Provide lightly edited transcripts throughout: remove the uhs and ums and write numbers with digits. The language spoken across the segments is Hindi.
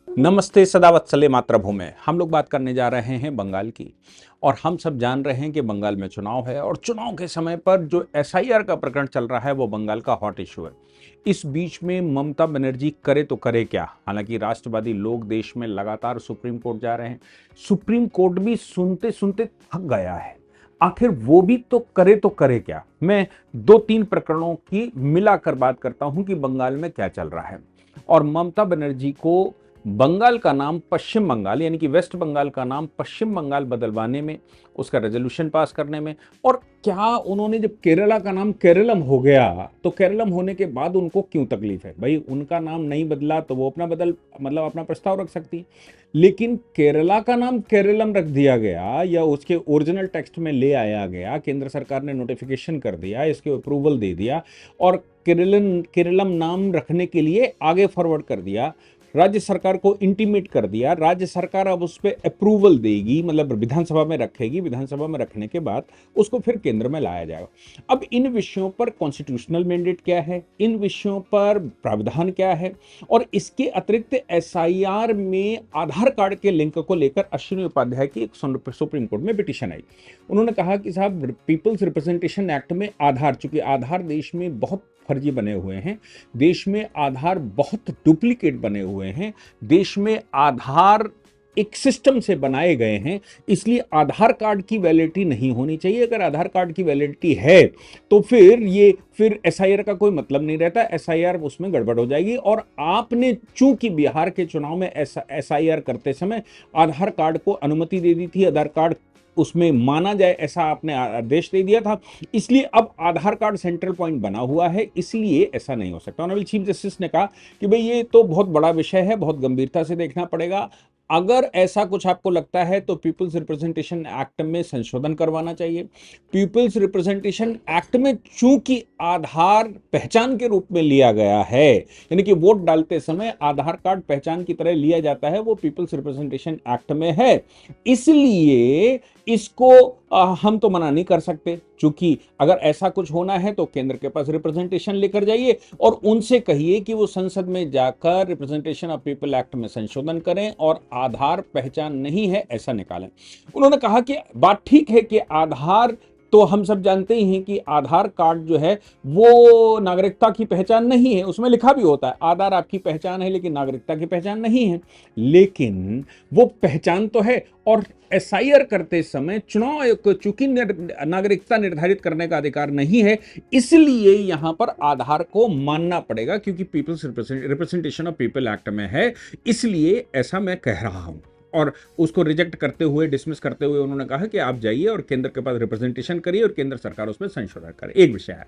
नमस्ते सदावत्सले मातृभूमि। हम लोग बात करने जा रहे हैं बंगाल की। और हम सब जान रहे हैं कि बंगाल में चुनाव है और चुनाव के समय पर जो एसआईआर का प्रकरण चल रहा है वो बंगाल का हॉट इशू है। इस बीच में ममता बनर्जी करे तो करे क्या। हालांकि राष्ट्रवादी लोग देश में लगातार सुप्रीम कोर्ट जा रहे हैं। सुप्रीम कोर्ट भी सुनते सुनते थक गया है। आखिर वो भी तो करे क्या। मैं दो तीन प्रकरणों की मिलाकर बात करता हूं कि बंगाल में क्या चल रहा है। और ममता बनर्जी को बंगाल का नाम पश्चिम बंगाल यानी कि वेस्ट बंगाल का नाम पश्चिम बंगाल बदलवाने में, उसका रेजोल्यूशन पास करने में, और क्या उन्होंने जब केरला का नाम केरलम हो गया तो केरलम होने के बाद उनको क्यों तकलीफ है। भाई उनका नाम नहीं बदला तो वो अपना प्रस्ताव रख सकती है। लेकिन केरला का नाम केरलम रख दिया गया या उसके ओरिजिनल टेक्स्ट में ले आया गया, केंद्र सरकार ने नोटिफिकेशन कर दिया, इसके अप्रूवल दे दिया और केरलम नाम रखने के लिए आगे फॉरवर्ड कर दिया, राज्य सरकार को इंटीमेट कर दिया। राज्य सरकार अब उस पर अप्रूवल देगी, मतलब विधानसभा में रखेगी। विधानसभा में रखने के बाद उसको फिर केंद्र में लाया जाएगा। अब इन विषयों पर कॉन्स्टिट्यूशनल मैंडेट क्या है, इन विषयों पर प्रावधान क्या है, और इसके अतिरिक्त एसआईआर में आधार कार्ड के लिंक को लेकर अश्विनी उपाध्याय की एक सुप्रीम कोर्ट में पिटीशन आई। उन्होंने कहा कि साहब पीपल्स रिप्रेजेंटेशन एक्ट में आधार, चूंकि आधार देश में बहुत फर्जी बने हुए हैं, देश में आधार बहुत डुप्लीकेट बने हुए हैं, देश में आधार एक सिस्टम से बनाए गए हैं, इसलिए आधार कार्ड की वैलिडिटी नहीं होनी चाहिए। अगर आधार कार्ड की वैलिडिटी है तो फिर एसआईआर का कोई मतलब नहीं रहता, एसआईआर उसमें गड़बड़ हो जाएगी। और आपने चूंकि बिहार के चुनाव में एसआईआर करते समय आधार कार्ड को अनुमति दे दी थी, आधार कार्ड उसमें माना जाए ऐसा आपने आदेश दे दिया था, इसलिए अब आधार कार्ड सेंट्रल पॉइंट बना हुआ है, इसलिए ऐसा नहीं हो सकता। ऑनरेबल चीफ जस्टिस ने कहा कि भाई ये तो बहुत बड़ा विषय है, बहुत गंभीरता से देखना पड़ेगा। अगर ऐसा कुछ आपको लगता है तो पीपल्स रिप्रेजेंटेशन एक्ट में संशोधन करवाना चाहिए। पीपल्स रिप्रेजेंटेशन एक्ट में चूंकि आधार पहचान के रूप में लिया गया है, यानी कि वोट डालते समय आधार कार्ड पहचान की तरह लिया जाता है, वो पीपल्स रिप्रेजेंटेशन एक्ट में है, इसलिए इसको हम तो मना नहीं कर सकते। चूंकि अगर ऐसा कुछ होना है तो केंद्र के पास रिप्रेजेंटेशन लेकर जाइए और उनसे कहिए कि वो संसद में जाकर रिप्रेजेंटेशन ऑफ पीपल एक्ट में संशोधन करें और आधार पहचान नहीं है ऐसा निकालें। उन्होंने कहा कि बात ठीक है कि आधार तो हम सब जानते ही हैं कि आधार कार्ड जो है वो नागरिकता की पहचान नहीं है, उसमें लिखा भी होता है आधार आपकी पहचान है लेकिन नागरिकता की पहचान नहीं है। लेकिन वो पहचान तो है, और एसआईआर करते समय चुनाव आयोग को चूंकि नागरिकता निर्धारित करने का अधिकार नहीं है, इसलिए यहां पर आधार को मानना पड़ेगा, क्योंकि peoples representation of people act में है, इसलिए ऐसा मैं कह रहा हूं। और उसको रिजेक्ट करते हुए, डिसमिस करते हुए उन्होंने कहा कि आप जाइए और केंद्र के पास रिप्रेजेंटेशन करिए और केंद्र सरकार उसमें संशोधन करे। एक विषय है।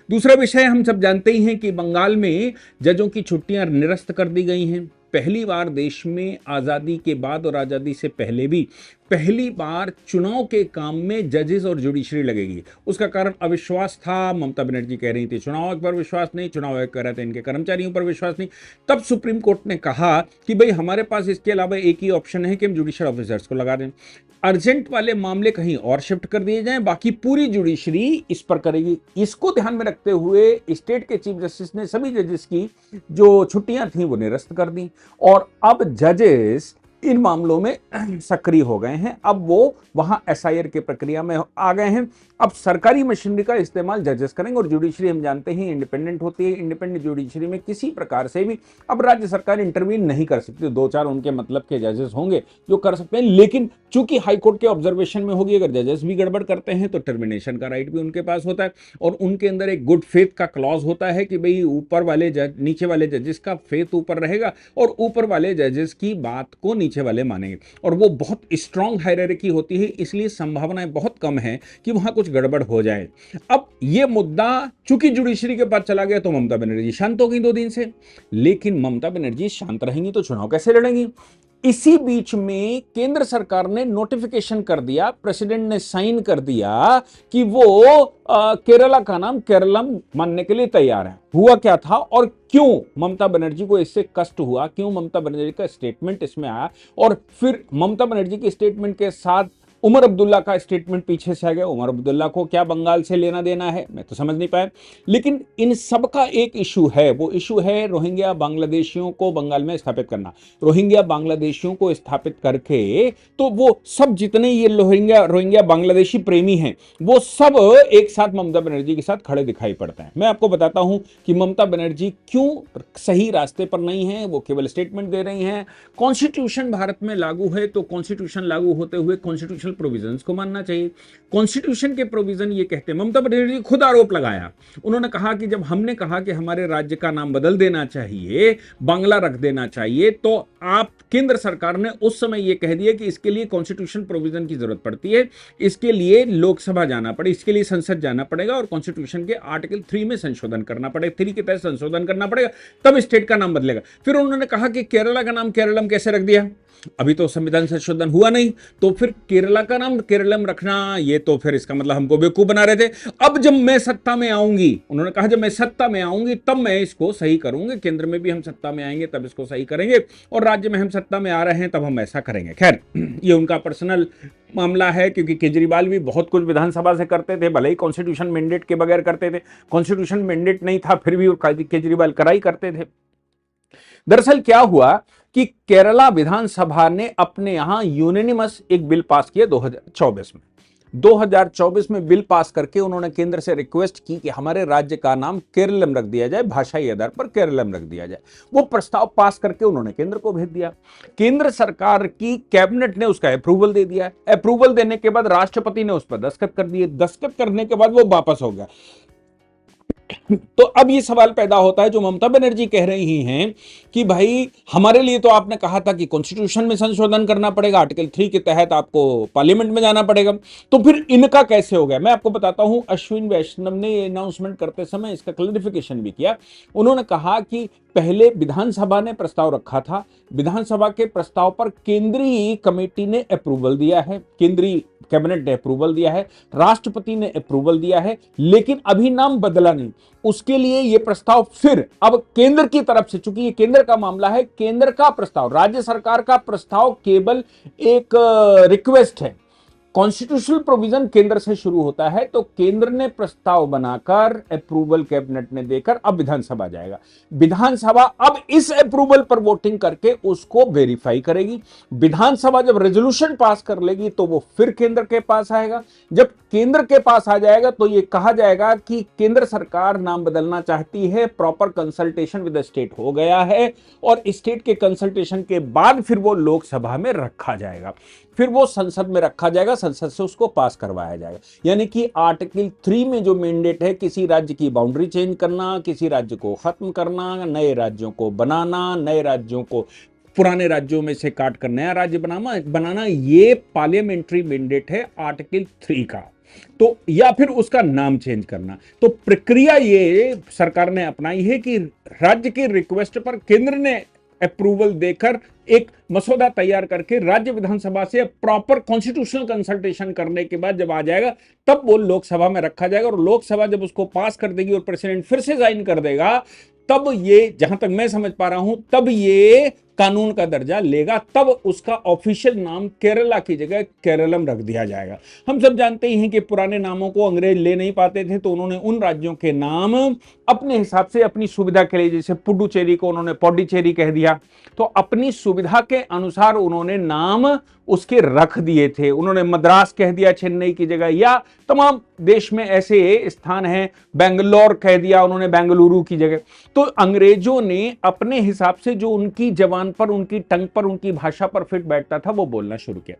दूसरा विषय, हम सब जानते ही हैं कि बंगाल में जजों की छुट्टियां निरस्त कर दी गई हैं। पहली बार देश में आज़ादी के बाद और आज़ादी से पहले भी पहली बार चुनाव के काम में जजेस और जुडिशरी लगेगी। उसका कारण अविश्वास था। ममता बनर्जी कह रही थी चुनाव आयोग पर विश्वास नहीं, चुनाव आयोग कह रहे थे इनके कर्मचारियों पर विश्वास नहीं। तब सुप्रीम कोर्ट ने कहा कि भाई हमारे पास इसके अलावा एक ही ऑप्शन है कि हम जुडिशियल ऑफिसर्स को लगा दें, अर्जेंट वाले मामले कहीं और शिफ्ट कर दिए जाएं, बाकी पूरी जुडिशरी इस पर करेगी। इसको ध्यान में रखते हुए स्टेट के चीफ जस्टिस ने सभी जजेस की जो छुट्टियां थी वो निरस्त कर दी, और अब जजेस इन मामलों में सक्रिय हो गए हैं। अब वो वहां एसआईआर की प्रक्रिया में आ गए हैं। अब सरकारी मशीनरी का इस्तेमाल जजेस करेंगे, और जुडिशरी हम जानते हैं इंडिपेंडेंट होती है। इंडिपेंडेंट जुडिशरी में किसी प्रकार से भी अब राज्य सरकार इंटरवीन नहीं कर सकती। दो चार उनके मतलब के जजेस होंगे जो कर सकते हैं, लेकिन चूंकि हाईकोर्ट के ऑब्जर्वेशन में होगी, अगर जजेस भी गड़बड़ करते हैं तो टर्मिनेशन का राइट भी उनके पास होता है। और उनके अंदर एक गुड फेथ का क्लॉज होता है कि भाई ऊपर वाले जज, नीचे वाले जजेस का फेथ ऊपर रहेगा और ऊपर वाले जजेस की बात को नीचे वाले मानेंगे, और वो बहुत स्ट्रांग हायरार्की होती है, इसलिए संभावनाएं बहुत कम है कि वहां कुछ गड़बड़ हो जाए। अब ये मुद्दा चूंकि जुडिशरी के पास चला गया तो ममता बनर्जी शांत हो गई 2 दिन से, लेकिन ममता बनर्जी शांत रहेंगी तो चुनाव कैसे लड़ेंगी। इसी बीच में केंद्र सरकार ने नोटिफिकेशन कर दिया, प्रेसिडेंट ने साइन कर दिया कि वो केरला का नाम केरलम मानने के लिए तैयार है। हुआ क्या था और क्यों ममता बनर्जी को इससे कष्ट हुआ, क्यों ममता बनर्जी का स्टेटमेंट इसमें आया, और फिर ममता बनर्जी के स्टेटमेंट के साथ उमर अब्दुल्ला का स्टेटमेंट पीछे से आ गया। उमर अब्दुल्ला को क्या बंगाल से लेना देना है, मैं तो समझ नहीं पाया। लेकिन इन सब का एक इशू है, वो इशू है रोहिंग्या बांग्लादेशियों को बंगाल में स्थापित करना। रोहिंग्या बांग्लादेशियों को स्थापित करके तो वो सब जितने ये रोहिंग्या बांग्लादेशी प्रेमी हैं वो सब एक साथ ममता बनर्जी के साथ खड़े दिखाई पड़ते हैं। मैं आपको बताता हूं कि ममता बनर्जी क्यों सही रास्ते पर नहीं है, वो केवल स्टेटमेंट दे रही हैं। कॉन्स्टिट्यूशन भारत में लागू है तो कॉन्स्टिट्यूशन लागू होते हुए कॉन्स्टिट्यूशनल प्रोविजंस को मानना चाहिए। कॉन्स्टिट्यूशन के प्रोविजन ये कहते हैं, ममता बनर्जी खुद आरोप लगाया, उन्होंने कहा कि जब हमने कहा कि हमारे राज्य का नाम बदल देना चाहिए, बांग्ला रख देना चाहिए, तो आप केंद्र सरकार ने उस समय यह कह दिया कि इसके लिए कॉन्स्टिट्यूशन प्रोविजन की जरूरत पड़ती है, इसके लिए लोकसभा जाना पड़े, इसके लिए संसद जाना पड़ेगा और कॉन्स्टिट्यूशन के आर्टिकल 3 में संशोधन करना पड़ेगा, 3 के तहत संशोधन करना पड़ेगा, तब स्टेट का नाम बदलेगा। फिर उन्होंने कहा कि केरला का नाम केरलम कैसे रख दिया, अभी तो संविधान संशोधन हुआ नहीं, तो फिर केरला का नाम केरलम रखना, ये तो फिर इसका मतलब हमको बेवकूफ बना रहे थे। अब जब मैं सत्ता में आऊंगी, उन्होंने कहा जब मैं सत्ता में आऊंगी तब मैं इसको सही करूंगी, केंद्र में भी हम सत्ता में आएंगे तब इसको सही करेंगे, और राज्य में हम सत्ता में आ रहे हैं तब हम ऐसा करेंगे। खैर, ये उनका पर्सनल मामला है, क्योंकि केजरीवाल भी बहुत कुछ विधानसभा से करते थे, भले ही कॉन्स्टिट्यूशन मैंडेट के बगैर करते थे, कॉन्स्टिट्यूशन मैंडेट नहीं था फिर भी केजरीवाल कराई करते थे। दरअसल क्या हुआ कि केरला विधानसभा ने अपने यहां यूनानिमस एक बिल पास किया 2024 में बिल पास करके उन्होंने केंद्र से रिक्वेस्ट की कि हमारे राज्य का नाम केरलम रख दिया जाए, भाषाई आधार पर केरलम रख दिया जाए। वो प्रस्ताव पास करके उन्होंने केंद्र को भेज दिया। केंद्र सरकार की कैबिनेट ने उसका अप्रूवल दे दिया। अप्रूवल देने के बाद राष्ट्रपति ने उस पर दस्तखत कर दिए। दस्तखत करने के बाद वो वापस हो गया। तो अब ये सवाल पैदा होता है जो ममता बनर्जी कह रही हैं कि भाई हमारे लिए तो आपने कहा था कि कॉन्स्टिट्यूशन में संशोधन करना पड़ेगा, आर्टिकल 3 के तहत आपको पार्लियामेंट में जाना पड़ेगा, तो फिर इनका कैसे हो गया। मैं आपको बताता हूं, अश्विन वैष्णव ने ये अनाउंसमेंट करते समय इसका क्लैरिफिकेशन भी किया। उन्होंने कहा कि पहले विधानसभा ने प्रस्ताव रखा था, विधानसभा के प्रस्ताव पर केंद्रीय कमेटी ने अप्रूवल दिया है, केंद्रीय कैबिनेट ने अप्रूवल दिया है, राष्ट्रपति ने अप्रूवल दिया है, लेकिन अभी नाम बदला नहीं। उसके लिए यह प्रस्ताव फिर अब केंद्र की तरफ से, चूंकि ये केंद्र का मामला है, केंद्र का प्रस्ताव, राज्य सरकार का प्रस्ताव केवल एक रिक्वेस्ट है। कॉन्स्टिट्यूशनल प्रोविजन केंद्र से शुरू होता है, तो केंद्र ने प्रस्ताव बनाकर अप्रूवल कैबिनेट ने देकर अब विधानसभा जाएगा। विधानसभा अब इस अप्रूवल पर वोटिंग करके उसको वेरीफाई करेगी। विधानसभा जब रेजोल्यूशन पास कर लेगी तो वो फिर केंद्र के पास आएगा। जब केंद्र के पास आ जाएगा तो ये कहा जाएगा कि केंद्र सरकार नाम बदलना चाहती है, proper consultation with the state हो गया है, और स्टेट के कंसल्टेशन के बाद फिर वो लोकसभा में रखा जाएगा, फिर वो संसद में रखा जाएगा, संसद से उसको पास करवाया जाएगा। यानी कि आर्टिकल 3 में जो मैंडेट है, किसी राज्य की बाउंड्री चेंज करना, किसी राज्य को खत्म करना, नए राज्यों को बनाना, नए राज्यों को पुराने राज्यों में से काट कर नया राज्य बनाना, ये पार्लियामेंट्री मैंडेट है आर्टिकल 3 का। तो या फिर उसका नाम चेंज करना। तो प्रक्रिया ये सरकार ने अपनाई है कि राज्य की रिक्वेस्ट पर केंद्र ने अप्रूवल देकर एक मसौदा तैयार करके राज्य विधानसभा से प्रॉपर कॉन्स्टिट्यूशनल कंसल्टेशन करने के बाद जब आ जाएगा तब वो लोकसभा में रखा जाएगा, और लोकसभा जब उसको पास कर देगी और प्रेसिडेंट फिर से साइन कर देगा, तब ये, जहां तक मैं समझ पा रहा हूं, तब ये कानून का दर्जा लेगा, तब उसका ऑफिशियल नाम केरला की जगह केरलम रख दिया जाएगा। हम सब जानते ही हैं कि पुराने नामों को अंग्रेज ले नहीं पाते थे, तो उन्होंने उन राज्यों के नाम अपने हिसाब से अपनी सुविधा के लिए, जैसे पुडुचेरी को उन्होंने पौंडीचेरी कह दिया, तो अपनी सुविधा के अनुसार उन्होंने नाम उसके रख दिए थे। उन्होंने मद्रास कह दिया चेन्नई की जगह, या तमाम देश में ऐसे स्थान हैं, बेंगलोर कह दिया उन्होंने बेंगलुरु की जगह। तो अंग्रेजों ने अपने हिसाब से जो उनकी जबान पर, उनकी टंग पर, उनकी भाषा पर फिट बैठता था वो बोलना शुरू किया।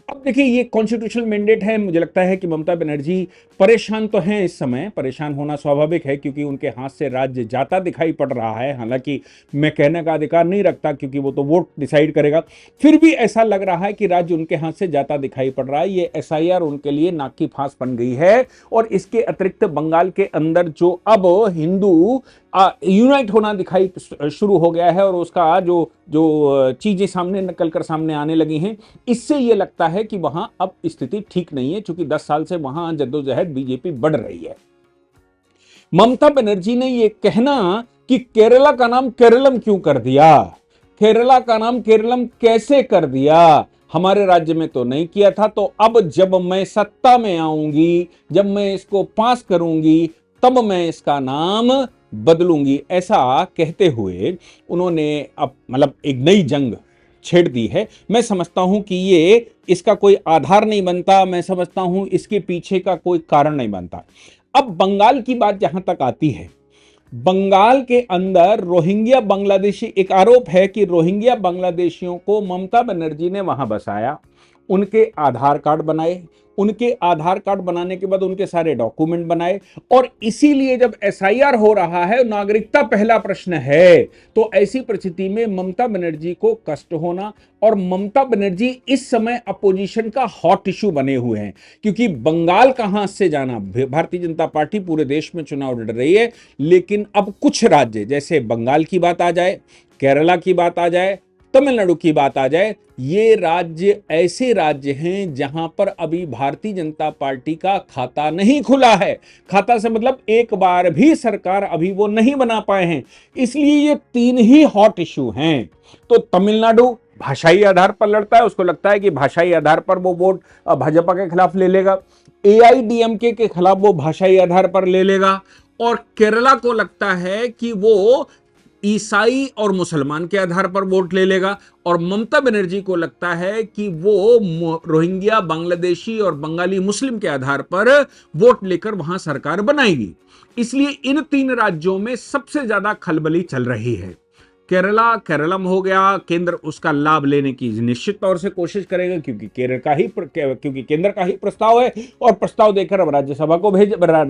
अब देखिए, ये कॉन्स्टिट्यूशनल मैंडेट है। मुझे लगता है कि ममता बनर्जी परेशान तो हैं इस समय, परेशान होना स्वाभाविक है, क्योंकि उनके हाथ से राज्य जाता दिखाई पड़ रहा है। हालांकि मैं कहने का अधिकार नहीं रखता, क्योंकि वो तो वोट डिसाइड करेगा, फिर भी ऐसा लग रहा है कि राज्य उनके हाथ से जाता दिखाई पड़ रहा है। ये एसआईआर उनके लिए नाक की फांस बन गई है। और इसके अतिरिक्त बंगाल के अंदर जो अब हिंदू यूनाइट होना दिखाई शुरू हो गया है, और उसका जो चीजें सामने निकल कर सामने आने लगी हैं, इससे यह लगता है कि वहां अब स्थिति ठीक नहीं है, क्योंकि 10 साल से वहां जद्दोजहद बीजेपी बढ़ रही है। ममता बनर्जी ने यह कहना कि केरला का नाम केरलम क्यों कर दिया, केरला का नाम केरलम कैसे कर दिया? हमारे राज्य में तो नहीं किया था, तो अब जब मैं सत्ता में आऊंगी, जब मैं इसको पास करूंगी, तब मैं इसका नाम बदलूंगी। ऐसा कहते हुए उन्होंने अब मतलब एक नई जंग छेड़ दी है। मैं समझता हूं कि ये इसका कोई आधार नहीं बनता, मैं समझता हूं इसके पीछे का कोई कारण नहीं बनता। अब बंगाल की बात जहां तक आती है, बंगाल के अंदर रोहिंग्या बांग्लादेशी, एक आरोप है कि रोहिंग्या बांग्लादेशियों को ममता बनर्जी ने वहां बसाया, उनके आधार कार्ड बनाए, उनके आधार कार्ड बनाने के बाद उनके सारे डॉक्यूमेंट बनाए, और इसीलिए जब एसआईआर हो रहा है, नागरिकता पहला प्रश्न है, तो ऐसी परिस्थिति में ममता बनर्जी को कष्ट होना, और ममता बनर्जी इस समय अपोजिशन का हॉट इशू बने हुए हैं, क्योंकि बंगाल का हाथ से जाना, भारतीय जनता पार्टी पूरे देश में चुनाव लड़ रही है, लेकिन अब कुछ राज्य जैसे बंगाल की बात आ जाए, केरला की बात आ जाए, तमिलनाडु की बात आ जाए, ये राज्य ऐसे राज्य हैं जहां पर अभी भारतीय जनता पार्टी का खाता नहीं खुला है। खाता से मतलब एक बार भी सरकार अभी वो नहीं बना पाए हैं, इसलिए ये तीन ही हॉट इशू हैं। तो तमिलनाडु भाषाई आधार पर लड़ता है, उसको लगता है कि भाषाई आधार पर वो वोट भाजपा के खिलाफ ले लेगा, एआईडीएमके के खिलाफ वो भाषाई आधार पर ले लेगा, और केरला को लगता है कि वो ईसाई और मुसलमान के आधार पर वोट ले लेगा, और ममता बनर्जी को लगता है कि वो रोहिंग्या बांग्लादेशी और बंगाली मुस्लिम के आधार पर वोट लेकर वहां सरकार बनाएगी। इसलिए इन तीन राज्यों में सबसे ज्यादा खलबली चल रही है। केरलम हो गया, केंद्र उसका लाभ लेने की निश्चित तौर से कोशिश करेगा, क्योंकि केंद्र का ही प्रस्ताव है, और प्रस्ताव देकर अब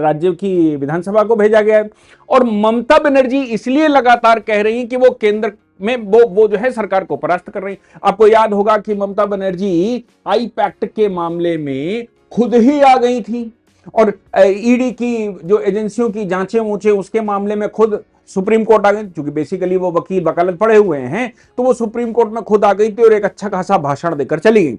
राज्य की विधानसभा को भेजा गया है। और ममता बनर्जी इसलिए लगातार कह रही है कि वो केंद्र में वो जो है सरकार को परास्त कर रही है। आपको याद होगा कि ममता बनर्जी आई पैक्ट के मामले में खुद ही आ गई थी, और ईडी की जो एजेंसियों की जांचें ऊंचे उसके मामले में खुद सुप्रीम कोर्ट आ गई, क्योंकि बेसिकली वो वकील वकालत पढ़े हुए हैं, तो वो सुप्रीम कोर्ट में खुद आ गई थी और एक अच्छा खासा भाषण देकर चली गई।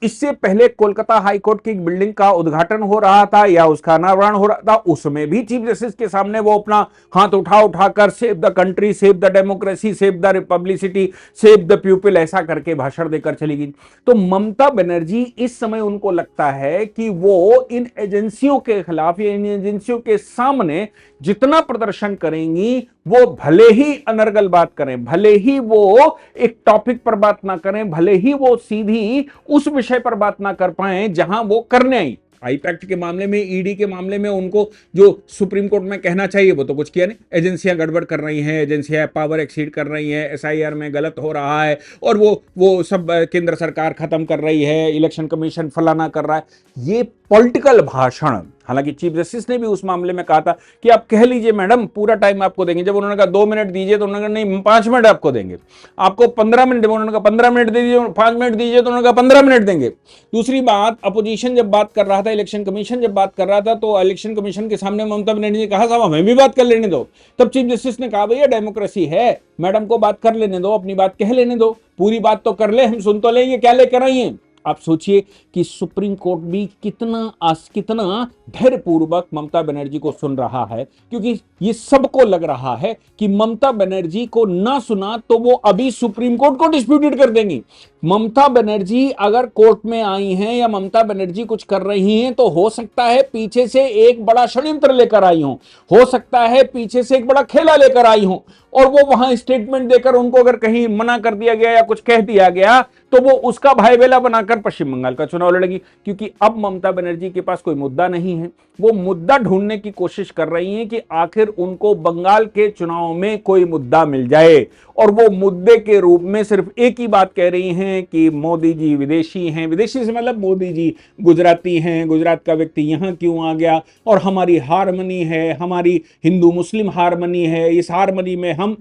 इससे पहले कोलकाता हाई कोर्ट की बिल्डिंग का उद्घाटन हो रहा था या उसका अनावरण हो रहा था, उसमें भी चीफ जस्टिस के सामने वो अपना हाथ उठाकर save the country, save the democracy, save the republicity, save the people ऐसा करके भाषण देकर चली गई। तो ममता बनर्जी इस समय उनको लगता है कि वो इन एजेंसियों के खिलाफ या इन एजेंसियों के सामने जितना प्रदर्शन करेंगी, वो भले ही अनर्गल बात करें, भले ही वो एक टॉपिक पर बात ना करें, भले ही वो सीधी उस विषय पर बात ना कर पाए जहां वो करने आई। आई पैक्ट के मामले में, ईडी के मामले में उनको जो सुप्रीम कोर्ट में कहना चाहिए वो तो कुछ किया नहीं। एजेंसियां गड़बड़ कर रही हैं, एजेंसियां पावर एक्सीड कर रही हैं, एसआईआर में गलत हो रहा है, और वो सब केंद्र सरकार खत्म कर रही है, इलेक्शन कमीशन फलाना कर रहा है। ये पॉलिटिकल भाषण, हालांकि चीफ जस्टिस ने भी उस मामले में कहा था कि आप कह लीजिए मैडम, पूरा टाइम आपको देंगे। जब उन्होंने कहा 2 मिनट दीजिए तो उन्होंने कहा नहीं 5 मिनट आपको देंगे, आपको 15 मिनट देंगे, उन्होंने कहा 15 मिनट दे दीजिए, 5 मिनट दीजिए तो उन्होंने कहा 15 मिनट देंगे। दूसरी बात, अपोजिशन जब बात कर रहा था, इलेक्शन कमीशन जब बात कर रहा था, तो इलेक्शन कमीशन के सामने ममता बनर्जी ने कहा साहब हमें भी बात कर लेने दो। तब चीफ जस्टिस ने कहा भैया डेमोक्रेसी है, मैडम को बात कर लेने दो, अपनी बात कह लेने दो, पूरी बात तो कर ले, हम सुन तो लेंगे, क्या लेकर आई हैं। आप सोचिए कि सुप्रीम कोर्ट भी कितना धैर्यपूर्वक ममता बनर्जी को सुन रहा है, क्योंकि ये सबको लग रहा है कि ममता बनर्जी को ना सुना तो वो अभी सुप्रीम कोर्ट को डिस्प्यूटेड कर देंगी। ममता बनर्जी अगर कोर्ट में आई हैं या ममता बनर्जी कुछ कर रही हैं, तो हो सकता है पीछे से एक बड़ा षड्यंत्र लेकर आई हो सकता है पीछे से एक बड़ा खेला लेकर आई हो, और वो वहां स्टेटमेंट देकर उनको अगर कहीं मना कर दिया गया या कुछ कह दिया गया तो वो उसका भाईबेला बनाकर पश्चिम बंगाल का चुनाव लड़ेगी। क्योंकि अब ममता बनर्जी के पास कोई मुद्दा नहीं है, वो मुद्दा ढूंढने की कोशिश कर रही हैं कि आखिर उनको बंगाल के चुनाव में कोई मुद्दा मिल जाए, और वो मुद्दे के रूप में सिर्फ एक ही बात कह रही हैं कि मोदी जी विदेशी हैं, विदेशी से मतलब मोदी जी गुजराती हैं, गुजरात का व्यक्ति यहां क्यों आ गया, और हमारी हारमनी है, हमारी हिंदू मुस्लिम हारमनी है, इस हारमनी में हम।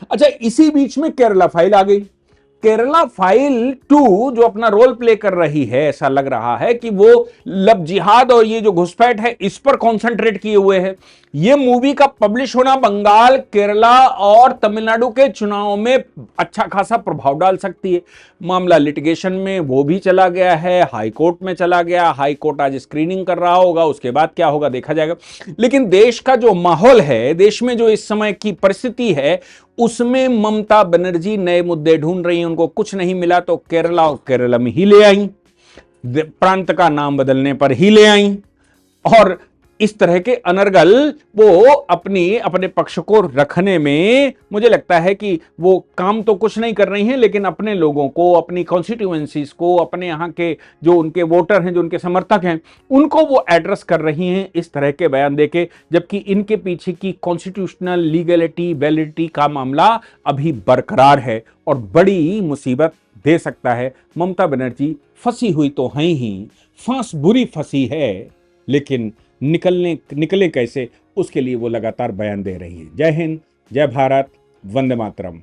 अच्छा, इसी बीच में केरला फाइल आ गई। केरला फाइल 2 जो अपना रोल प्ले कर रही है, ऐसा लग रहा है कि वो लव जिहाद और ये जो घुसपैठ है इस पर कॉन्सेंट्रेट किए हुए है। ये मूवी का पब्लिश होना बंगाल, केरला और तमिलनाडु के चुनाव में अच्छा खासा प्रभाव डाल सकती है। मामला लिटिगेशन में वो भी चला गया है, हाई कोर्ट में चला गया, हाई कोर्ट आज स्क्रीनिंग कर रहा होगा, उसके बाद क्या होगा देखा जाएगा। लेकिन देश का जो माहौल है, देश में जो इस समय की परिस्थिति है, उसमें ममता बनर्जी नए मुद्दे ढूंढ रही हैं। उनको कुछ नहीं मिला तो केरला और केरला में ही ले आई, प्रांत का नाम बदलने पर ही ले आई, और इस तरह के अनर्गल वो अपने पक्ष को रखने में मुझे लगता है कि वो काम तो कुछ नहीं कर रही हैं, लेकिन अपने लोगों को, अपनी कॉन्स्टिट्यूएंसीज को, अपने यहाँ के जो उनके वोटर हैं, जो उनके समर्थक हैं, उनको वो एड्रेस कर रही हैं इस तरह के बयान देके, जबकि इनके पीछे की कॉन्स्टिट्यूशनल लीगलिटी, वैलिडिटी का मामला अभी बरकरार है और बड़ी मुसीबत दे सकता है। ममता बनर्जी फंसी हुई तो हैं ही, फांस बुरी फंसी है, लेकिन निकले कैसे, उसके लिए वो लगातार बयान दे रही है। जय हिंद, जय भारत, वंदे मातरम।